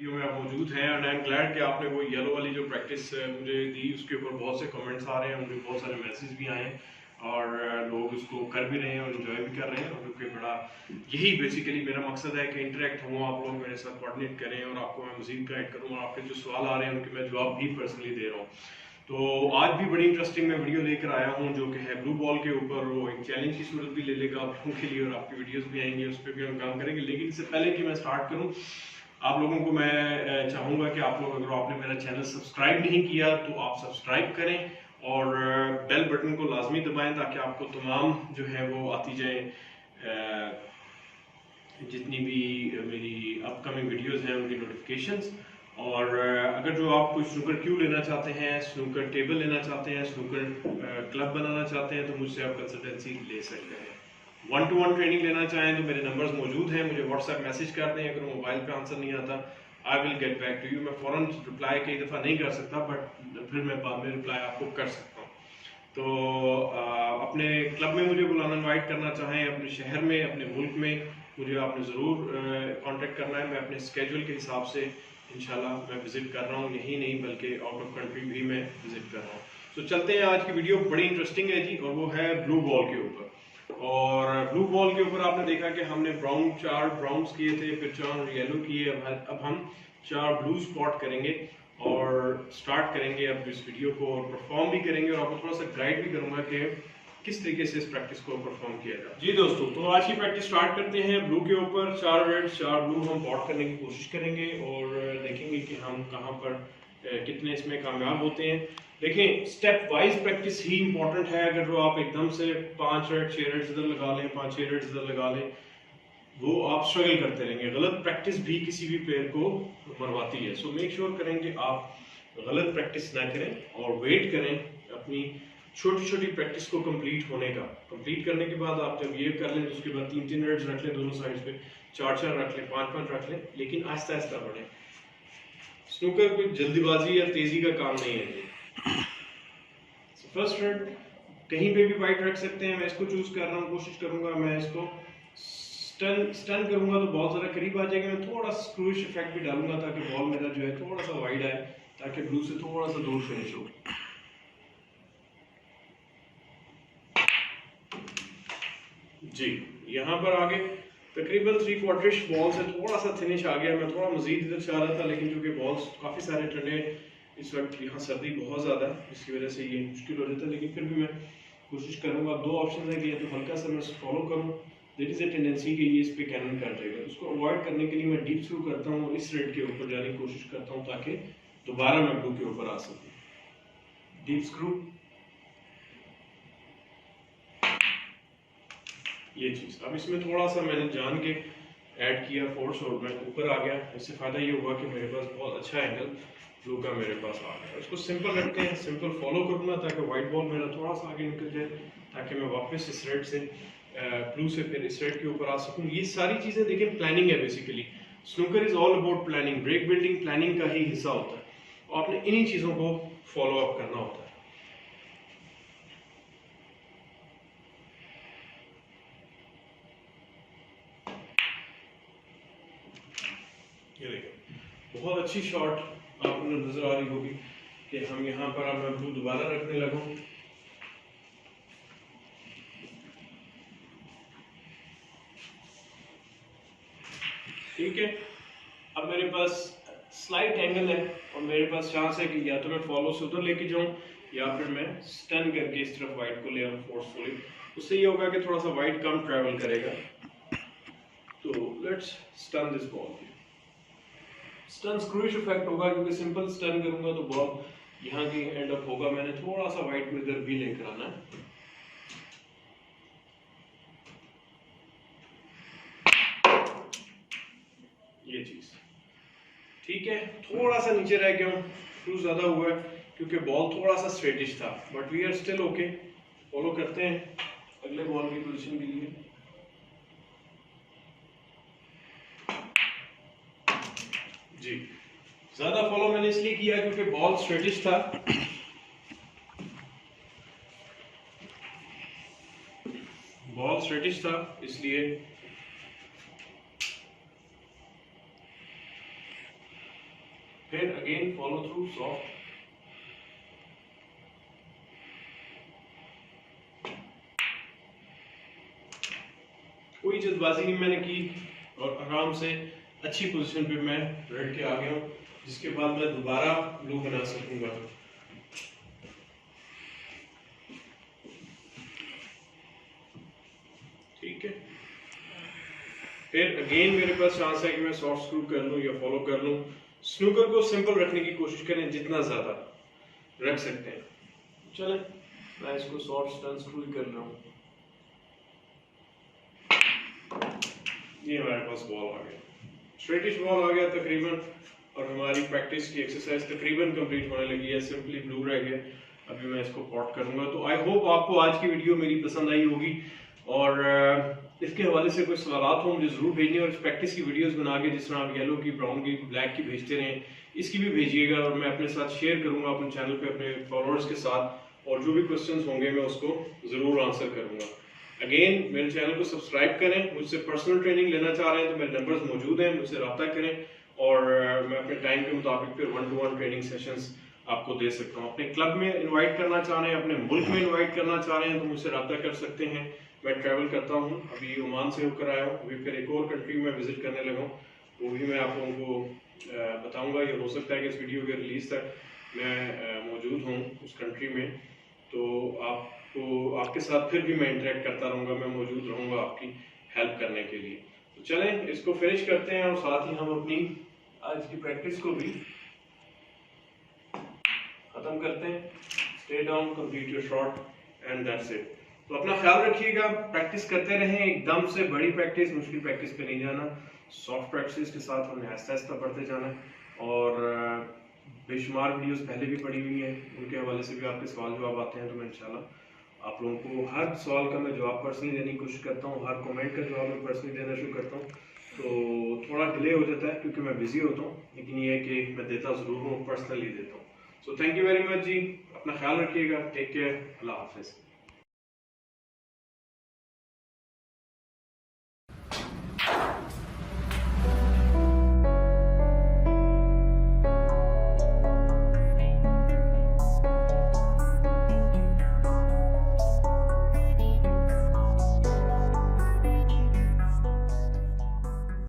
Video में आप मौजूद हैं एंड आई एम ग्लैड कि आपने वो येलो वाली जो प्रैक्टिस मुझे दी उसके ऊपर बहुत से कमेंट्स आ रहे हैं, मुझे बहुत सारे मैसेज भी आए हैं और लोग उसको कर भी रहे हैं और इन्जॉय भी कर रहे हैं। और क्योंकि बड़ा यही बेसिकली मेरा मकसद है कि इंटरेक्ट हों, आप लोग मेरे साथ कोऑर्डिनेट करें और आपको मैं मज़ीद गाइड करूँ और आपके जो सवाल आ रहे हैं उनके मैं जवाब भी पर्सनली दे रहा हूँ। तो आज भी बड़ी इंटरेस्टिंग मैं वीडियो लेकर आया हूँ जो कि है ब्लू बॉल के ऊपर। वो एक चैलेंज की सूरत भी ले लेगा आप लोगों के लिए और आपकी वीडियोस भी आएंगी, उस पर भी हम काम करेंगे। लेकिन इससे पहले कि मैं स्टार्ट करूँ, आप लोगों को मैं चाहूँगा कि आप लोग, अगर आपने मेरा चैनल सब्सक्राइब नहीं किया तो आप सब्सक्राइब करें और बेल बटन को लाजमी दबाएं ताकि आपको तमाम जो है वो आती जाए जितनी भी मेरी अपकमिंग वीडियोस हैं उनकी नोटिफिकेशंस। और अगर जो आप कोई स्नूकर क्यू लेना चाहते हैं, स्नूकर टेबल लेना चाहते हैं, स्नूकर क्लब बनाना चाहते हैं तो मुझसे आप कंसल्टेंसी ले सकते हैं। 1-to-1 ट्रेनिंग लेना चाहें तो मेरे नंबर्स मौजूद हैं, मुझे व्हाट्सएप मैसेज कर दें। अगर मोबाइल पे आंसर नहीं आता I will get back to you. मैं फ़ौरन रिप्लाई कई दफ़ा नहीं कर सकता बट फिर मैं बाद में रिप्लाई आपको कर सकता हूँ। तो अपने क्लब में मुझे बुलाना, इनवाइट करना चाहें, अपने शहर में, अपने मुल्क में, मुझे आपने ज़रूर कांटेक्ट करना है। मैं अपने स्केड्यूल के हिसाब से इंशाल्लाह मैं विज़िट कर रहा हूँ, यही नहीं बल्कि आउट ऑफ कंट्री भी मैं विज़िट कर रहा हूँ। तो चलते हैं, आज की वीडियो बड़ी इंटरेस्टिंग है जी और वो है ब्लू बॉल के ऊपर। और ब्लू बॉल के ऊपर आपने देखा कि हमने चार ब्राउन्स किए थे, फिर 4 येलो किए। अब हम 4 ब्लू स्पॉट करेंगे और स्टार्ट करेंगे अब इस वीडियो को और परफॉर्म भी करेंगे और आपको थोड़ा सा गाइड भी करूंगा कि किस तरीके से इस प्रैक्टिस को परफॉर्म किया जाए। जी दोस्तों, तो आज की प्रैक्टिस स्टार्ट करते हैं। ब्लू के ऊपर 4 रेड 4 ब्लू हम पॉट करने की कोशिश करेंगे और देखेंगे कि हम कहाँ पर कितने इसमें कामयाब होते हैं। देखें, स्टेप वाइज प्रैक्टिस ही इंपॉर्टेंट है। अगर जो आप एकदम से 5 रेड 6 रेड इधर लगा लें, 5-6 रेड इधर लगा लें, वो आप स्ट्रगल करते रहेंगे। गलत प्रैक्टिस भी किसी भी प्लेयर को मरवाती है। सो मेक श्योर करें कि आप गलत प्रैक्टिस ना करें और वेट करें अपनी छोटी छोटी प्रैक्टिस को कंप्लीट होने का। कंप्लीट करने के बाद आप जब ये कर लें तो उसके बाद 3-3 रेड्स रख लें दोनों साइड पे, 4-4 रख लें, 5-5 रख लें, लेकिन आहिस्ता आहिस्ता बढ़ें। स्नूकर कोई जल्दीबाजी या तेजी का काम नहीं है। फर्स्ट रेड कहीं पे भी वाइट रख सकते हैं। मैं इसको चूज कर रहा हूँ, कोशिश करूंगा मैं इसको स्टन करूंगा तो बहुत ज़्यादा करीब आ जाएगा। मैं थोड़ा सा स्क्रूइश इफेक्ट भी डालूंगा ताकि बॉल मेरा जो है थोड़ा सा वाइड आए, ताकि ब्लू से थोड़ा सा दूर फिनिश हो। जी, यहाँ पर आगे तकरीबन 3/4 बॉल से थोड़ा सा फिनिश आ गया। मैं थोड़ा मजीद इधर चाह रहा था, लेकिन चूंकि बॉल्स काफ़ी सारे ठंडे, इस वक्त यहाँ सर्दी बहुत ज़्यादा है, इसकी वजह से ये मुश्किल हो जाता है। लेकिन फिर भी मैं कोशिश करूँगा। 2 ऑप्शन है कि या तो हल्का सा मैं फॉलो करूँ, देयर इज अ टेंडेंसी कि ये इस पे कैनन कर जाएगा। उसको अवॉइड करने के लिए मैं डीप थ्रू करता हूँ और इस रेड के ऊपर जाने की कोशिश करता हूँ ताकि दोबारा मैं ब्लू के ऊपर आ सकूँ। डीप स्क्रू, ये चीज़। अब इसमें थोड़ा सा मैंने जान के ऐड किया फोर्स और मैं ऊपर आ गया। इससे फ़ायदा ये हुआ कि मेरे पास बहुत अच्छा एंगल ब्लू का मेरे पास आ गया। इसको सिंपल रखते हैं, सिंपल फॉलो करूँगा ताकि वाइट बॉल मेरा थोड़ा सा आगे निकल जाए, ताकि मैं वापस इस रेड से ब्लू से फिर इस रेड के ऊपर आ सकूँ। ये सारी चीज़ें देखिए प्लानिंग है basically. Snooker is all about planning. Break building planning का ही हिस्सा होता है और आपने इन्हीं चीज़ों को फॉलो अप करना होता है। ये देखो, बहुत अच्छी शॉट आपको नजर आ रही होगी कि हम यहाँ पर अब मैं ब्लू दोबारा रखने लगा हूँ। ठीक है, अब मेरे पास स्लाइट एंगल है और मेरे पास चांस है कि या तो मैं फॉलो से उधर लेके जाऊं या फिर मैं स्टन करके इस तरफ वाइट को ले आऊं फोर्सफुली। उससे ये होगा कि थोड़ा सा वाइट कम ट्रैवल करेगा। तो let's stun this ball. Stun screwish effect होगा क्योंकि सिंपल स्टन करूंगा तो बॉल यहाँ की एंड अप होगा। मैंने थोड़ा सा वाइट में इधर भी लेकर आना है। ये चीज ठीक है, थोड़ा सा नीचे रह गया हूँ, क्रूज ज्यादा हुआ है क्योंकि बॉल थोड़ा सा स्ट्रेटिश था, but we are still okay. Follow करते हैं अगले बॉल की पोजीशन के लिए। जी, ज्यादा फॉलो मैंने इसलिए किया क्योंकि बॉल स्ट्रेटिश था। बॉल स्ट्रेटिश था इसलिए अगेन फॉलो थ्रू सॉफ्ट। कोई जल्दबाजी नहीं मैंने की और आराम से अच्छी पोजीशन पे मैं रेड के आ गया हूँ, जिसके बाद मैं दोबारा ब्लू बना सकूंगा। ठीक है, फिर अगेन मेरे पास चांस है कि मैं सॉफ्ट स्क्रू कर लूं या फॉलो कर लूं। स्नूकर को सिंपल रखने की कोशिश करें, जितना ज्यादा रख सकते हैं। चलें, मैं इसको सॉफ्ट स्टन स्क्रू ही कर रहा हूं। ये हमारे पास बॉल आ गया, स्ट्रेटिश बॉल आ गया तकरीबन, और हमारी प्रैक्टिस की एक्सरसाइज तकरीबन कंप्लीट होने लगी है। सिंपली ब्लू रह गया, अभी मैं इसको पॉट करूंगा। तो आई होप आपको आज की वीडियो मेरी पसंद आई होगी, और इसके हवाले से कोई सवाल हो मुझे जरूर भेजिए, और इस प्रैक्टिस की वीडियोस बना के जिस तरह आप येलो की, ब्राउन की, ब्लैक की भेजते रहें, इसकी भी भेजिएगा, और मैं अपने साथ शेयर करूंगा अपने चैनल पे अपने फॉलोअर्स के साथ, और जो भी क्वेश्चंस होंगे मैं उसको जरूर आंसर करूंगा। अगेन मेरे चैनल को सब्सक्राइब करें, मुझसे पर्सनल ट्रेनिंग लेना चाह रहे हैं तो मेरे नंबर्स मौजूद हैं, मुझसे रब्ता करें, और मैं अपने टाइम के मुताबिक फिर 1-to-1 ट्रेनिंग सेशंस आपको दे सकता हूँ। अपने क्लब में इनवाइट करना चाह रहे हैं, अपने मुल्क में इनवाइट करना चाह रहे हैं तो मुझसे रब्ता कर सकते हैं। मैं ट्रैवल करता हूँ, अभी ओमान से होकर आया हूँ, अभी फिर एक और कंट्री में विजिट करने लगा हूँ, वो भी मैं आप लोगों को बताऊँगा। ये हो सकता है कि इस वीडियो के रिलीज तक मैं मौजूद हूँ उस कंट्री में, तो आपको आपके साथ फिर भी मैं इंटरेक्ट करता रहूँगा, मैं मौजूद रहूँगा आपकी हेल्प करने के लिए। तो चलें इसको फिनिश करते हैं, और साथ ही हम अपनी आज की प्रैक्टिस को भी खत्म करते हैं। Stay down, complete your shot, and that's it. तो अपना ख्याल रखिएगा, प्रैक्टिस करते रहें, एकदम से बड़ी प्रैक्टिस, मुश्किल प्रैक्टिस पे नहीं जाना, सॉफ्ट प्रैक्टिस के साथ हमने आहिस्ता आहिस्ता बढ़ते जाना है। और बेशुमार वीडियोस पहले भी पड़ी हुई हैं, उनके हवाले से भी आपके सवाल जवाब आते हैं, तो मैं इंशाल्लाह आप लोगों को हर सवाल का मैं जवाब पर्सनली देने की कोशिश करता हूँ, हर कमेंट का जवाब मैं पर्सनली देना शुरू करता हूँ। तो थोड़ा डिले हो जाता है क्योंकि मैं बिजी होता हूँ, लेकिन ये है कि मैं देता ज़रूर हूँ, पर्सनली देता हूँ। So thank you very much जी, अपना ख्याल रखिएगा, टेक केयर, अल्लाह हाफिज़।